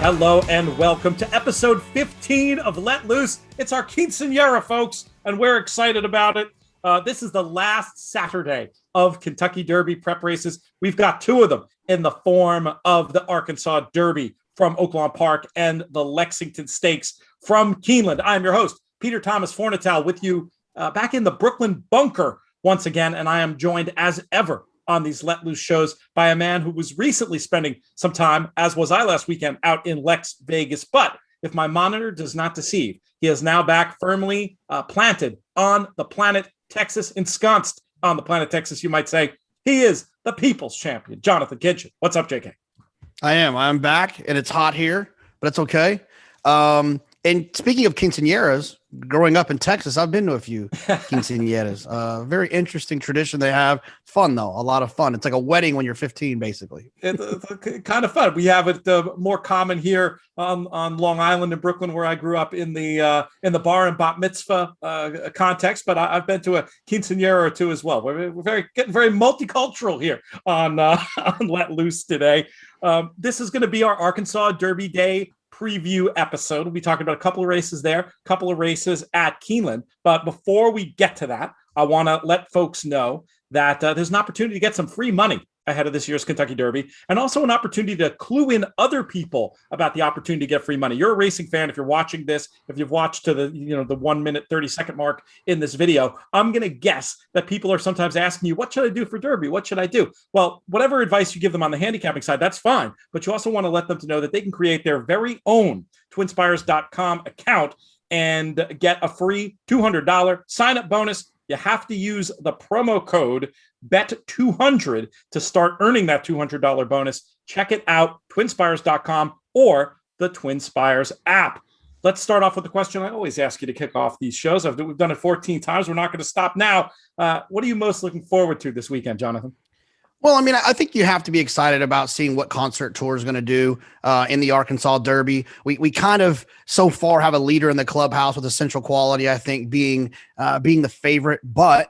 Hello and welcome to episode 15 of Let Loose. It's our quinceañera, folks, and we're excited about it. This is the last Saturday of Kentucky Derby prep races. We've got two of them in the form of the Arkansas Derby from Oaklawn Park and the Lexington Stakes from Keeneland. I'm your host, Peter Thomas Fornatale, with you back in the Brooklyn bunker once again, and I am joined as ever on these Let Loose shows by a man who was recently spending some time, as was I last weekend, out in Lex Vegas. But if my monitor does not deceive, he is now back firmly planted on the planet Texas, ensconced on the planet Texas, you might say. He is the people's champion, Jonathan Kinchen. What's up, JK? I'm back, and it's hot here, but it's okay. And speaking of quinceañeras, growing up in Texas, I've been to a few quinceañeras. Very interesting tradition they have. Fun, though. A lot of fun. It's like a wedding when you're 15, basically. It's kind of fun. We have it more common here on Long Island in Brooklyn, where I grew up in the bar and bat mitzvah context. But I've been to a quinceañera or two as well. We're getting very multicultural here on Let Loose today. This is going to be our Arkansas Derby Day preview episode. We'll be talking about a couple of races there, a couple of races at Keeneland. But before we get to that, I want to let folks know that there's an opportunity to get some free money ahead of this year's Kentucky Derby, and also an opportunity to clue in other people about the opportunity to get free money. You're a racing fan. If you're watching this, if you've watched to the 1 minute, 30 second mark in this video, I'm going to guess that people are sometimes asking you, what should I do for Derby? What should I do? Well, whatever advice you give them on the handicapping side, that's fine. But you also want to let them to know that they can create their very own twinspires.com account and get a free $200 sign-up bonus. You have to use the promo code BET200 to start earning that $200 bonus. Check it out, twinspires.com or the TwinSpires app. Let's start off with the question I always ask you to kick off these shows. We've done it 14 times. We're not going to stop now. What are you most looking forward to this weekend, Jonathan? Well, I mean, I think you have to be excited about seeing what Concert Tour is going to do in the Arkansas Derby. We kind of so far have a leader in the clubhouse with Essential Quality, I think, being the favorite. But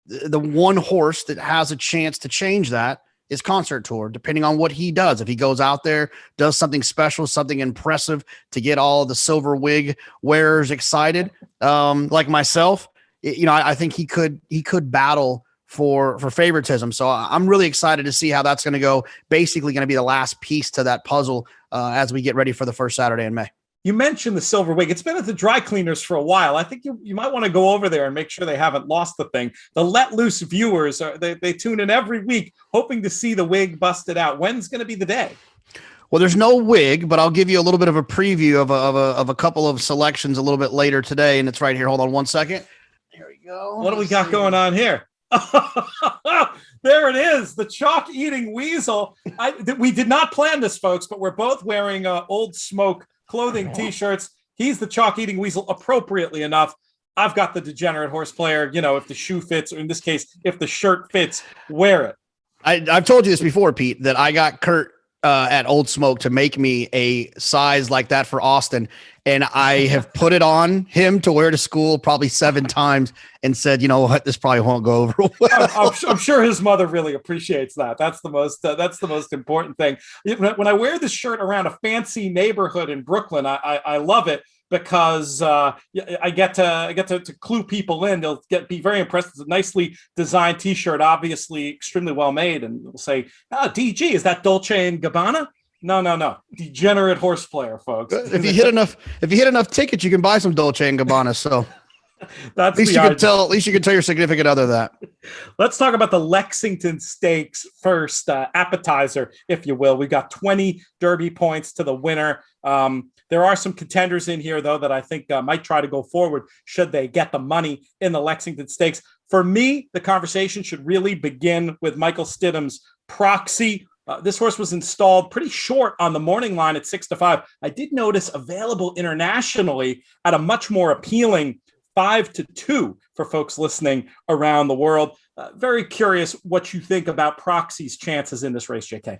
the one horse that has a chance to change that is Concert Tour, depending on what he does. If he goes out there, does something special, something impressive to get all of the silver wig wearers excited, like myself, I think he could battle for favoritism. So I'm really excited to see how that's going to go. Basically going to be the last piece to that puzzle as we get ready for the first Saturday in May. You mentioned the silver wig. It's been at the dry cleaners for a while. I think you might want to go over there and make sure they haven't lost the thing. The Let Loose viewers, they tune in every week hoping to see the wig busted out. When's going to be the day? Well, there's no wig, but I'll give you a little bit of a preview of a couple of selections a little bit later today, and it's right here. Hold on one second. There we go. What do we got going on here? There it is, the chalk-eating weasel. We did not plan this, folks, but we're both wearing Old Smoke clothing T-shirts. He's the chalk-eating weasel, appropriately enough. I've got the degenerate horse player. If the shoe fits, or in this case, if the shirt fits, wear it. I've told you this before, Pete, that I got Kurt at Old Smoke to make me a size like that for Austin. And I have put it on him to wear to school probably 7 times and said, you know what, this probably won't go over well. I'm sure his mother really appreciates that. That's the most important thing. When I wear this shirt around a fancy neighborhood in Brooklyn, I love it because I get to clue people in. They'll be very impressed. It's a nicely designed T-shirt, obviously extremely well made, and they'll say, DG, is that Dolce and Gabbana? No. Degenerate horse player, folks. If you hit enough tickets, you can buy some Dolce and Gabbana. So at least you can tell your significant other that. Let's talk about the Lexington Stakes first, appetizer, if you will. We've got 20 Derby points to the winner. There are some contenders in here, though, that I think might try to go forward should they get the money in the Lexington Stakes. For me, the conversation should really begin with Michael Stidham's Proxy. This horse was installed pretty short on the morning line at 6-5. I did notice available internationally at a much more appealing 5-2 for folks listening around the world. Very curious what you think about Proxy's chances in this race, JK.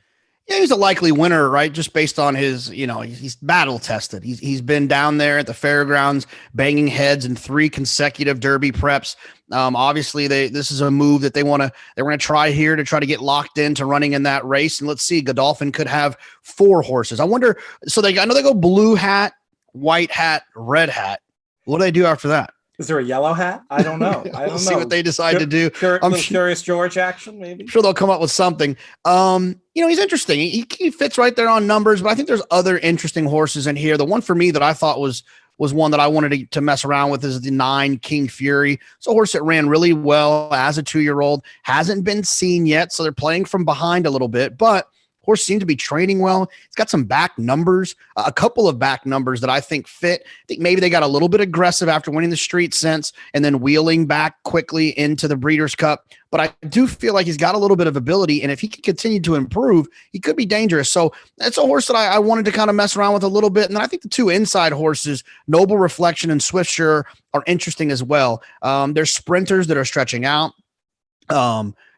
Yeah, he's a likely winner, right? Just based on his, he's battle tested. He's been down there at the fairgrounds, banging heads in 3 consecutive Derby preps. Obviously, this is a move that they're going to try here to try to get locked into running in that race. And let's see, Godolphin could have 4 horses. I wonder. So I know they go blue hat, white hat, red hat. What do they do after that? Is there a yellow hat? I don't know. We'll see what they decide to do. Curious George action, maybe. I'm sure they'll come up with something. He's interesting. He fits right there on numbers, but I think there's other interesting horses in here. The one for me that I thought was one that I wanted to mess around with is the 9 King Fury. It's a horse that ran really well as a 2-year-old, hasn't been seen yet, so they're playing from behind a little bit, but horse seems to be training well. It's got some back numbers, a couple of back numbers that I think fit. I think maybe they got a little bit aggressive after winning the Street Sense and then wheeling back quickly into the Breeders' Cup. But I do feel like he's got a little bit of ability, and if he can continue to improve, he could be dangerous. So that's a horse that I wanted to kind of mess around with a little bit. And then I think the 2 inside horses, Noble Reflection and Swiftsure, are interesting as well. There's sprinters that are stretching out.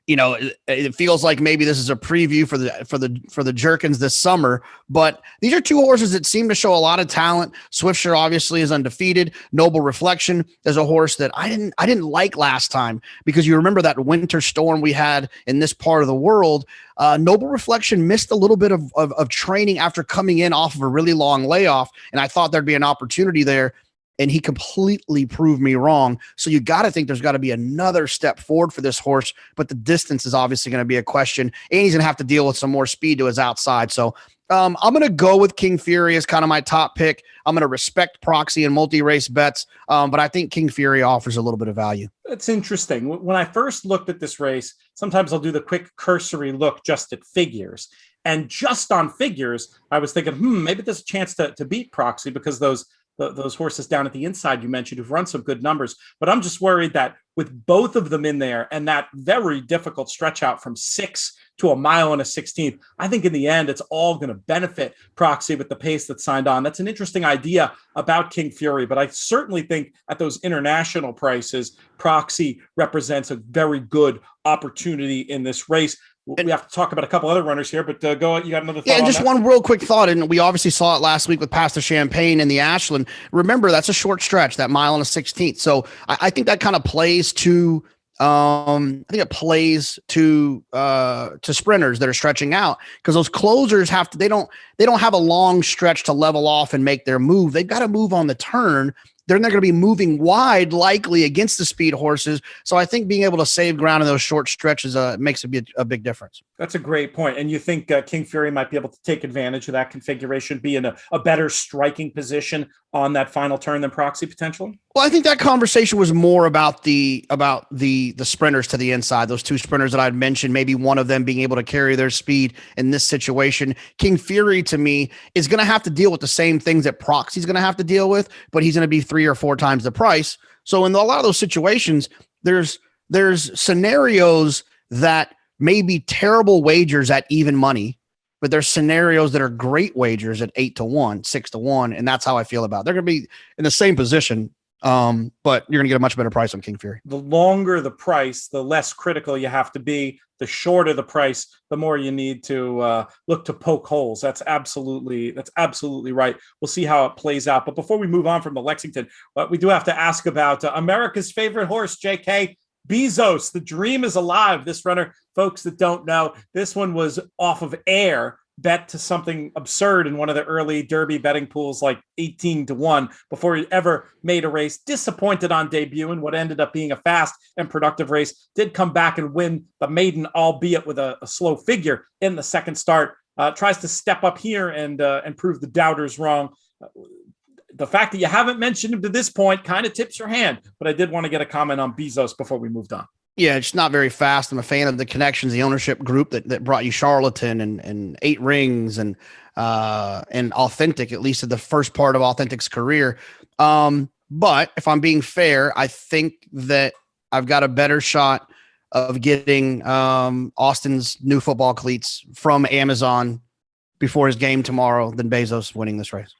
It feels like maybe this is a preview for the Jerkins this summer, but these are 2 horses that seem to show a lot of talent. Swiftsure obviously is undefeated. Noble Reflection is a horse that I didn't like last time because you remember that winter storm we had in this part of the world. Noble Reflection missed a little bit of training after coming in off of a really long layoff, and I thought there'd be an opportunity there. And he completely proved me wrong. So you got to think there's got to be another step forward for this horse, but the distance is obviously going to be a question, and he's going to have to deal with some more speed to his outside. So I'm going to go with King Fury as kind of my top pick. I'm going to respect Proxy and multi-race bets, but I think King Fury offers a little bit of value. It's interesting. When I first looked at this race, sometimes I'll do the quick cursory look just at figures. And just on figures, I was thinking, maybe there's a chance to beat Proxy because those horses down at the inside you mentioned who've run some good numbers. But I'm just worried that with both of them in there and that very difficult stretch out from 6 to a mile and a 16th, I think in the end, it's all going to benefit Proxy with the pace that's signed on. That's an interesting idea about King Fury, but I certainly think at those international prices, Proxy represents a very good opportunity in this race. We have to talk about a couple other runners here, but go. You got another thought? Yeah, just one real quick thought, and we obviously saw it last week with Past the Champagne and the Ashland. Remember, that's a short stretch, that mile and a 16th. So I think that kind of plays to. I think it plays to sprinters that are stretching out because those closers have to. They don't have a long stretch to level off and make their move. They've got to move on the turn. They're not going to be moving wide, likely against the speed horses. So I think being able to save ground in those short stretches makes a big difference. That's a great point. And you think King Fury might be able to take advantage of that configuration, be in a better striking position on that final turn than Proxy potentially? Well, I think that conversation was more about the sprinters to the inside, those 2 sprinters that I'd mentioned, maybe one of them being able to carry their speed in this situation. King Fury, to me, is going to have to deal with the same things that Proxy's going to have to deal with, but he's going to be 3 or 4 times the price. So in a lot of those situations, there's scenarios that may be terrible wagers at even money, but there's scenarios that are great wagers at 8-1, 6-1. And that's how I feel about it. They're going to be in the same position. But you're going to get a much better price on King Fury. The longer the price, the less critical you have to be. The shorter the price, the more you need to look to poke holes. That's absolutely right. We'll see how it plays out. But before we move on from the Lexington, we do have to ask about America's favorite horse, JK. Bezos, the dream is alive. This runner, folks that don't know, this one was off of air, bet to something absurd in one of the early Derby betting pools, like 18-1 before he ever made a race. Disappointed on debut in what ended up being a fast and productive race. Did come back and win the maiden, albeit with a slow figure in the second start. Tries to step up here and prove the doubters wrong. The fact that you haven't mentioned him to this point kind of tips your hand, but I did want to get a comment on Bezos before we moved on. Yeah, it's not very fast. I'm a fan of the connections, the ownership group that brought you Charlatan and 8 Rings and Authentic, at least at the first part of Authentic's career. But if I'm being fair, I think that I've got a better shot of getting Austin's new football cleats from Amazon before his game tomorrow than Bezos winning this race.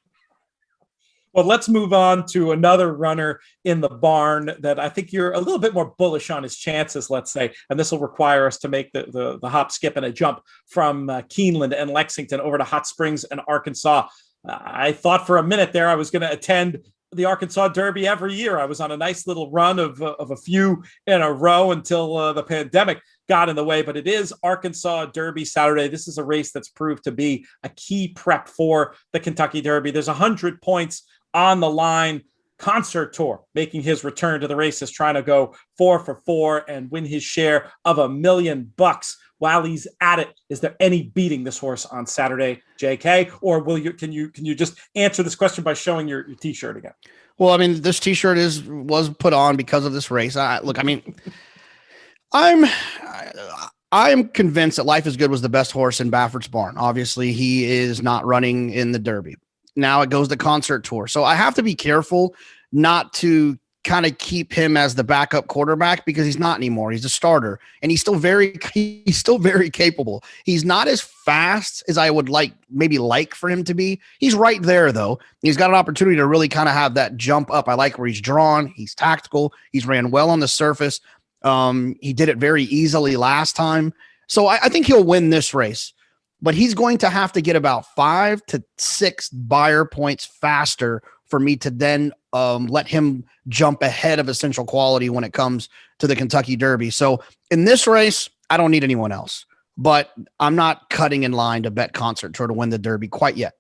Well, let's move on to another runner in the barn that I think you're a little bit more bullish on his chances, let's say. And this will require us to make the hop, skip, and a jump from Keeneland and Lexington over to Hot Springs and Arkansas. I thought for a minute there I was going to attend the Arkansas Derby every year. I was on a nice little run of a few in a row until the pandemic got in the way, but it is Arkansas Derby Saturday. This is a race that's proved to be a key prep for the Kentucky Derby. There's 100 points on the line. Concert Tour making his return to the races, trying to go 4 for 4 and win his share of $1 million while he's at it. Is there any beating this horse on Saturday, JK? Or can you just answer this question by showing your t-shirt again? Well, I mean, this t-shirt was put on because of this race. I'm convinced that Life is Good was the best horse in Baffert's barn. Obviously, he is not running in the Derby. Now it goes to Concert Tour. So I have to be careful not to kind of keep him as the backup quarterback because he's not anymore. He's a starter and he's still very capable. He's not as fast as I would like for him to be. He's right there though. He's got an opportunity to really kind of have that jump up. I like where he's drawn. He's tactical. He's ran well on the surface. He did it very easily last time. So I think he'll win this race. But he's going to have to get about 5 to 6 buyer points faster for me to then let him jump ahead of Essential Quality when it comes to the Kentucky Derby. So in this race, I don't need anyone else, but I'm not cutting in line to bet Concert Tour to win the Derby quite yet.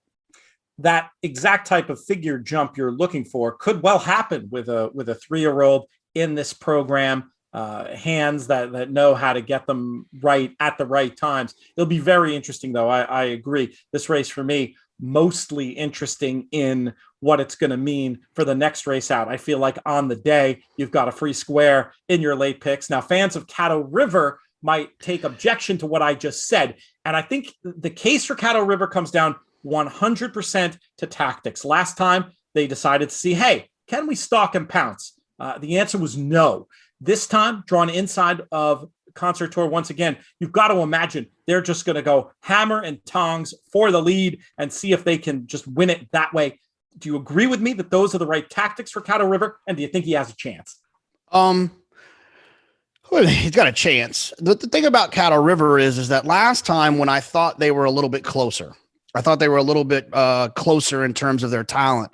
That exact type of figure jump you're looking for could well happen with a 3-year-old in this program. Hands that know how to get them right at the right times. It'll be very interesting, though. I agree. This race for me, mostly interesting in what it's going to mean for the next race out. I feel like on the day, you've got a free square in your late picks. Now, fans of Caddo River might take objection to what I just said. And I think the case for Caddo River comes down 100% to tactics. Last time, they decided to see, hey, can we stalk and pounce? The answer was no. This time, drawn inside of Concert Tour once again, you've got to imagine they're just going to go hammer and tongs for the lead and see if they can just win it that way. Do you agree with me that those are the right tactics for Caddo River? And do you think he has a chance? Well, he's got a chance. The thing about Caddo River is that last time when I thought they were a little bit closer, I thought they were a little bit closer in terms of their talent.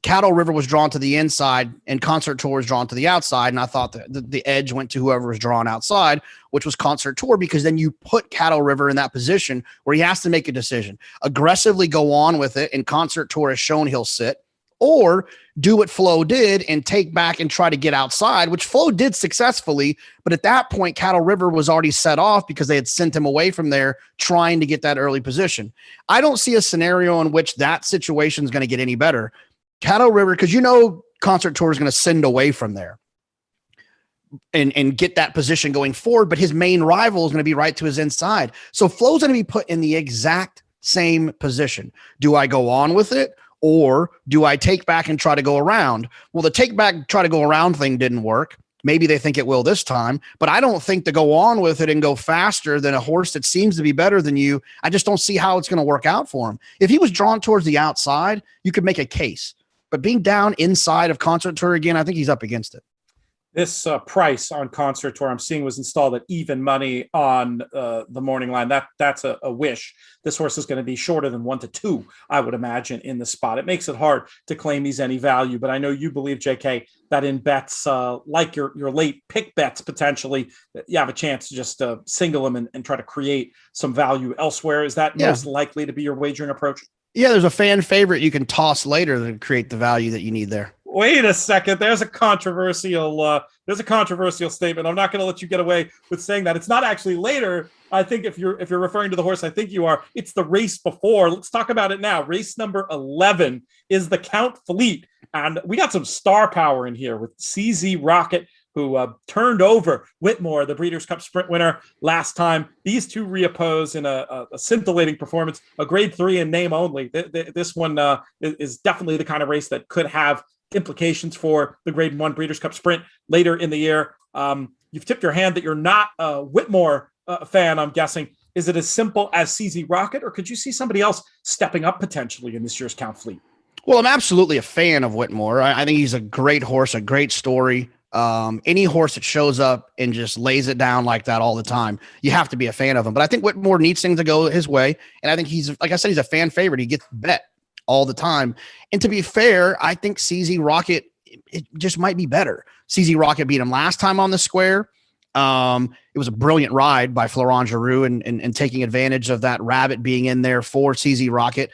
Caddo River was drawn to the inside and Concert Tour was drawn to the outside. And I thought that the edge went to whoever was drawn outside, which was Concert Tour, because then you put Caddo River in that position where he has to make a decision, aggressively go on with it. And Concert Tour has shown he'll sit, or do what Flo did and take back and try to get outside, which Flo did successfully. But at that point, Caddo River was already set off because they had sent him away from there trying to get that early position. I don't see a scenario in which that situation is going to get any better. Caddo River, because Concert Tour is going to send away from there and get that position going forward, but his main rival is going to be right to his inside. So Flo's going to be put in the exact same position. Do I go on with it, or do I take back and try to go around? Well, the take back, try to go around thing didn't work. Maybe they think it will this time, but I don't think to go on with it and go faster than a horse that seems to be better than you. I just don't see how it's going to work out for him. If he was drawn towards the outside, you could make a case. But being down inside of Concert Tour again, I think he's up against it. This price on Concert Tour I'm seeing was installed at even money on the morning line. That's a wish. This horse is going to be shorter than 1 to 2, I would imagine, in the spot. It makes it hard to claim he's any value, but I know you believe, JK, that in bets like your late pick bets, potentially, you have a chance to just single him and try to create some value elsewhere. Is that most likely to be your wagering approach? Yeah, there's a fan favorite you can toss later to create the value that you need there. Wait a second. There's a controversial statement. I'm not going to let you get away with saying that. It's not actually later. I think if you're referring to the horse, I think you are. It's the race before. Let's talk about it now. Race number 11 is the Count Fleet, and we got some star power in here with CZ Rocket, who turned over Whitmore, the Breeders' Cup Sprint winner last time. These two reoppose in a scintillating performance, a grade 3 in name only. This one is definitely the kind of race that could have implications for the grade 1 Breeders' Cup Sprint later in the year. You've tipped your hand that you're not a Whitmore fan, I'm guessing. Is it as simple as CZ Rocket, or could you see somebody else stepping up potentially in this year's Count Fleet? Well, I'm absolutely a fan of Whitmore. I think he's a great horse, a great story. Any horse that shows up and just lays it down like that all the time, you have to be a fan of him. But I think Whitmore needs things to go his way. And I think he's, like I said, he's a fan favorite. He gets bet all the time. And to be fair, I think CZ Rocket, it just might be better. CZ Rocket beat him last time on the square. It was a brilliant ride by Florent Giroux and taking advantage of that rabbit being in there for CZ Rocket.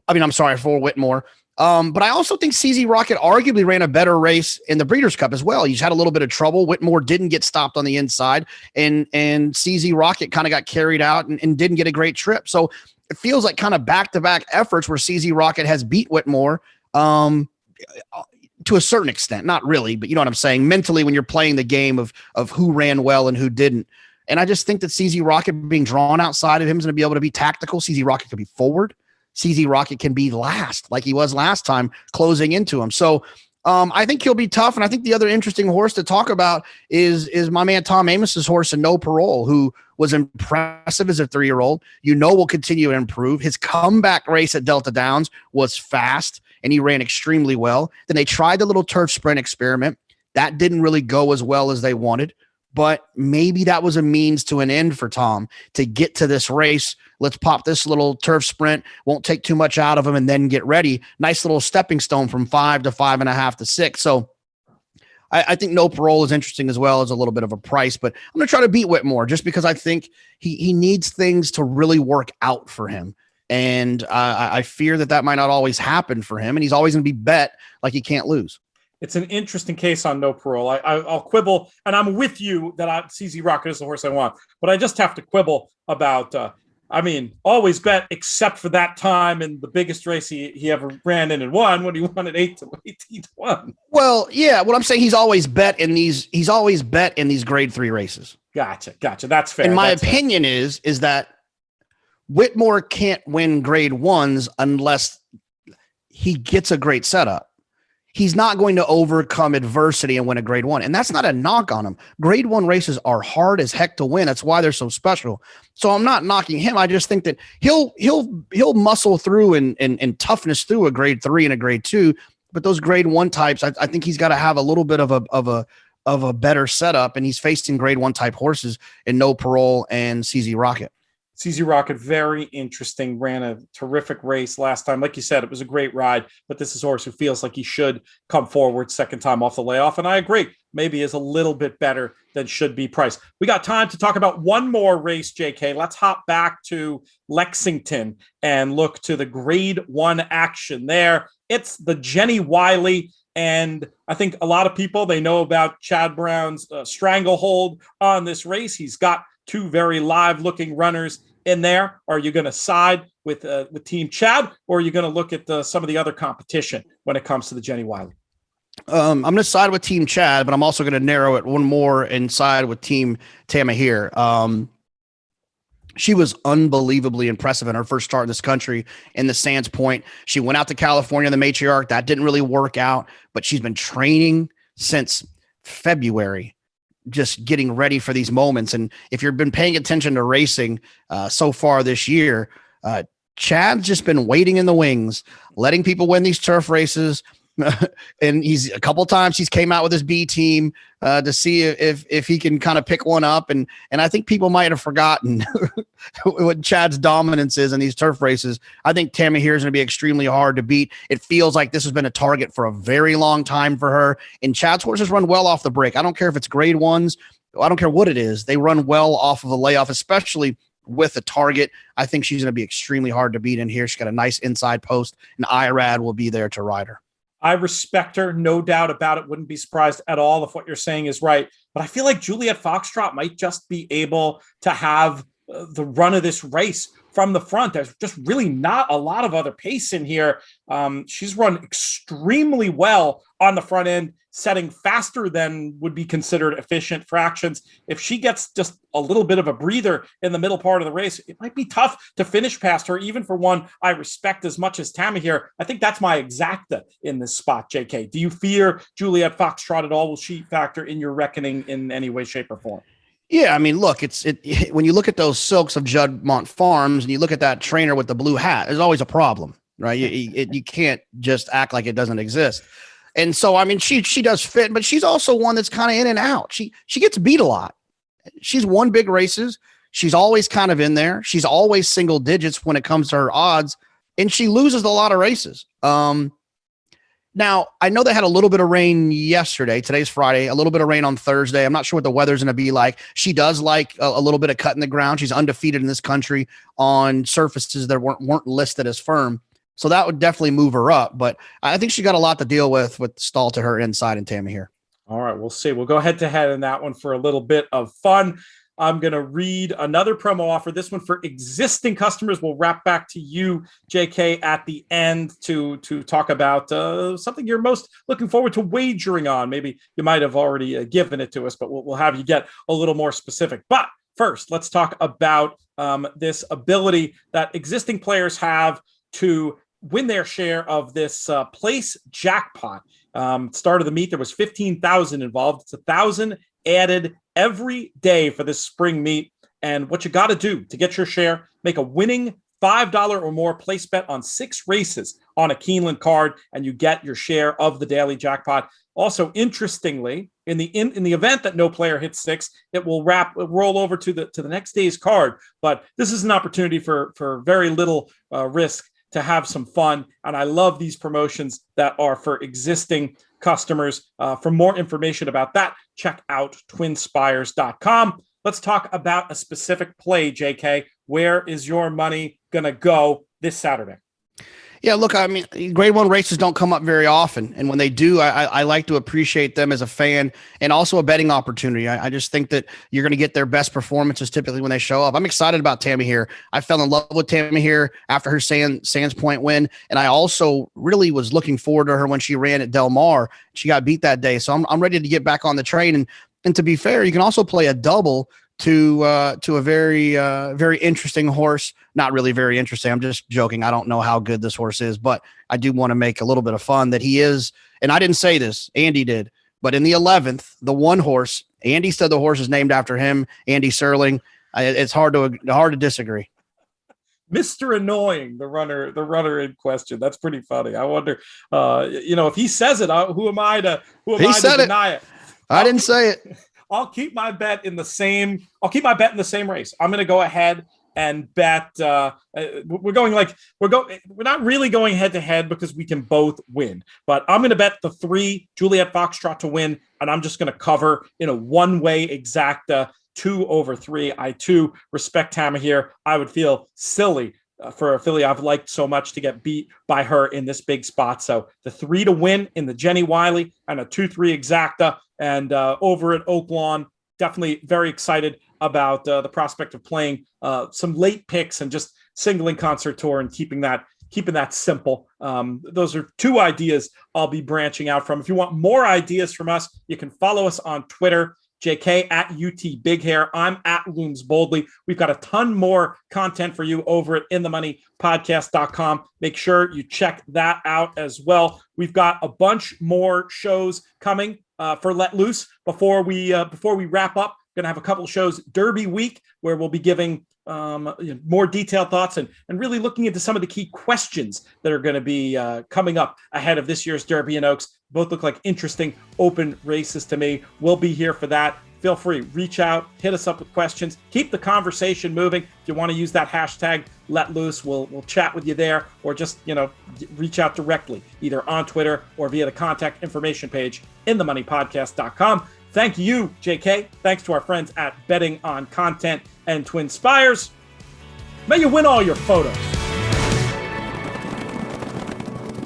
For Whitmore. But I also think CZ Rocket arguably ran a better race in the Breeders' Cup as well. He's had a little bit of trouble. Whitmore didn't get stopped on the inside, and CZ Rocket kind of got carried out and didn't get a great trip. So it feels like kind of back-to-back efforts where CZ Rocket has beat Whitmore to a certain extent. Not really, but you know what I'm saying? Mentally, when you're playing the game of who ran well and who didn't. And I just think that CZ Rocket being drawn outside of him is going to be able to be tactical. CZ Rocket could be forward. CZ Rocket can be last like he was last time, closing into him. So I think he'll be tough. And I think the other interesting horse to talk about is my man Tom Amos's horse, and No Parole, who was impressive as a 3-year-old. Will continue to improve. His comeback race at Delta Downs was fast, and he ran extremely well. Then they tried the little turf sprint experiment. That didn't really go as well as they wanted. But maybe that was a means to an end for Tom to get to this race. Let's pop this little turf sprint. Won't take too much out of him and then get ready. Nice little stepping stone from 5 to 5.5 to 6. So I think No Parole is interesting as well as a little bit of a price, but I'm going to try to beat Whitmore just because I think he needs things to really work out for him. And I fear that might not always happen for him. And he's always going to be bet like he can't lose. It's an interesting case on No Parole. I'll quibble, and I'm with you that CZ Rocket is the horse I want, but I just have to quibble about, always bet except for that time in the biggest race he ever ran in and won when he won at 18 to 1. Well, yeah, what I'm saying, he's always bet in these grade 3 races. Gotcha. That's fair. And my opinion is that Whitmore can't win grade 1s unless he gets a great setup. He's not going to overcome adversity and win a grade 1. And that's not a knock on him. Grade 1 races are hard as heck to win. That's why they're so special. So I'm not knocking him. I just think that he'll muscle through and toughness through a grade 3 and a grade 2. But those grade 1 types, I think he's got to have a little bit of a better setup. And he's facing grade 1 type horses in No Parole and CZ Rocket. CZ Rocket, very interesting, ran a terrific race last time. Like you said, it was a great ride, but this is a horse who feels like he should come forward second time off the layoff. And I agree, maybe is a little bit better than should be priced. We got time to talk about one more race, JK. Let's hop back to Lexington and look to the grade 1 action there. It's the Jenny Wiley. And I think a lot of people, they know about Chad Brown's stranglehold on this race. He's got 2 very live-looking runners in there. Are you going to side with Team Chad, or are you going to look at some of the other competition when it comes to the Jenny Wiley? I'm going to side with Team Chad, but I'm also going to narrow it one more and side with Team Tamahir. She was unbelievably impressive in her first start in this country in the Sands Point. She went out to California, the matriarch. That didn't really work out, but she's been training since February, just getting ready for these moments. And if you've been paying attention to racing so far this year, Chad's just been waiting in the wings, letting people win these turf races. And he's a couple times he's came out with his B team to see if he can kind of pick one up. And I think people might have forgotten what Chad's dominance is in these turf races. I think Tamahir is going to be extremely hard to beat. It feels like this has been a target for a very long time for her. And Chad's horses run well off the break. I don't care if it's grade 1s. I don't care what it is. They run well off of a layoff, especially with a target. I think she's going to be extremely hard to beat in here. She's got a nice inside post, and Irad will be there to ride her. I respect her, no doubt about it. Wouldn't be surprised at all if what you're saying is right. But I feel like Juliet Foxtrot might just be able to have the run of this race from the front. There's just really not a lot of other pace in here. She's run extremely well on the front end, setting faster than would be considered efficient fractions. If she gets just a little bit of a breather in the middle part of the race, it might be tough to finish past her, even for one I respect as much as Tamahir. I think that's my exacta in this spot, JK. Do you fear Juliet Foxtrot at all? Will she factor in your reckoning in any way, shape, or form? Yeah, I mean, look, when you look at those silks of Juddmonte Farms and you look at that trainer with the blue hat, there's always a problem, right? You can't just act like it doesn't exist. And so, I mean, she does fit, but she's also one that's kind of in and out. She gets beat a lot. She's won big races. She's always kind of in there. She's always single digits when it comes to her odds, and she loses a lot of races. Now, I know they had a little bit of rain yesterday. Today's Friday, a little bit of rain on Thursday. I'm not sure what the weather's going to be like. She does like a little bit of cut in the ground. She's undefeated in this country on surfaces that weren't listed as firm. So that would definitely move her up. But I think she got a lot to deal with stall to her inside and Tammy here. All right, we'll see. We'll go head to head in that one for a little bit of fun. I'm going to read another promo offer. This one for existing customers. We'll wrap back to you, JK, at the end to talk about something you're most looking forward to wagering on. Maybe you might have already given it to us, but we'll have you get a little more specific. But first, let's talk about this ability that existing players have to win their share of this place jackpot. Start of the meet, there was 15,000 involved. It's 1,000 added every day for this spring meet. And what you got to do to get your share, make a winning $5 or more place bet on 6 races on a Keeneland card, and you get your share of the daily jackpot. Also, interestingly, in the event that no player hits 6, it will roll over to the next day's card. But this is an opportunity for very little risk to have some fun. And I love these promotions that are for existing customers. For more information about that, check out twinspires.com. Let's talk about a specific play, JK. Where is your money going to go this Saturday? Yeah, look, I mean, grade 1 races don't come up very often. And when they do, I like to appreciate them as a fan and also a betting opportunity. I just think that you're going to get their best performances typically when they show up. I'm excited about Tammy here. I fell in love with Tammy here after her Sands Point win. And I also really was looking forward to her when she ran at Del Mar. She got beat that day. So I'm ready to get back on the train. And to be fair, you can also play a double to a very, very interesting horse. Not really very interesting. I'm just joking. I don't know how good this horse is, but I do want to make a little bit of fun that he is. And I didn't say this, Andy did, but in the 11th, the one horse, Andy said the horse is named after him, Andy Serling. It's hard to disagree. Mr. Annoying, the runner in question. That's pretty funny. I wonder, if he says it, who am I to deny it? I didn't say it. I'll keep my bet in the same race. I'm going to go ahead and bet. We're not really going head to head because we can both win, but I'm going to bet the 3 Juliet Foxtrot to win. And I'm just going to cover in a one-way exacta 2/3. I too respect Tammy here. I would feel silly for a filly I've liked so much to get beat by her in this big spot. So the 3 to win in the Jenny Wiley and a 2-3 exacta. And over at Oaklawn, definitely very excited about the prospect of playing some late picks and just singling Concert Tour and keeping that simple. Those are 2 ideas I'll be branching out from. If you want more ideas from us, you can follow us on Twitter. JK at UT Big Hair. I'm at Looms Boldly. We've got a ton more content for you over at InTheMoneyPodcast.com. Make sure you check that out as well. We've got a bunch more shows coming for Let Loose. Before we wrap up, going to have a couple shows Derby week where we'll be giving more detailed thoughts and really looking into some of the key questions that are going to be coming up ahead of this year's Derby and Oaks. Both look like interesting open races to me. We'll be here for that. Feel free, reach out, hit us up with questions, keep the conversation moving. If you want to use that hashtag Let Loose, we'll chat with you there, or just reach out directly either on Twitter or via the contact information page in themoneypodcast.com. Thank you, JK. Thanks to our friends at Betting on Content and Twin Spires. May you win all your photos.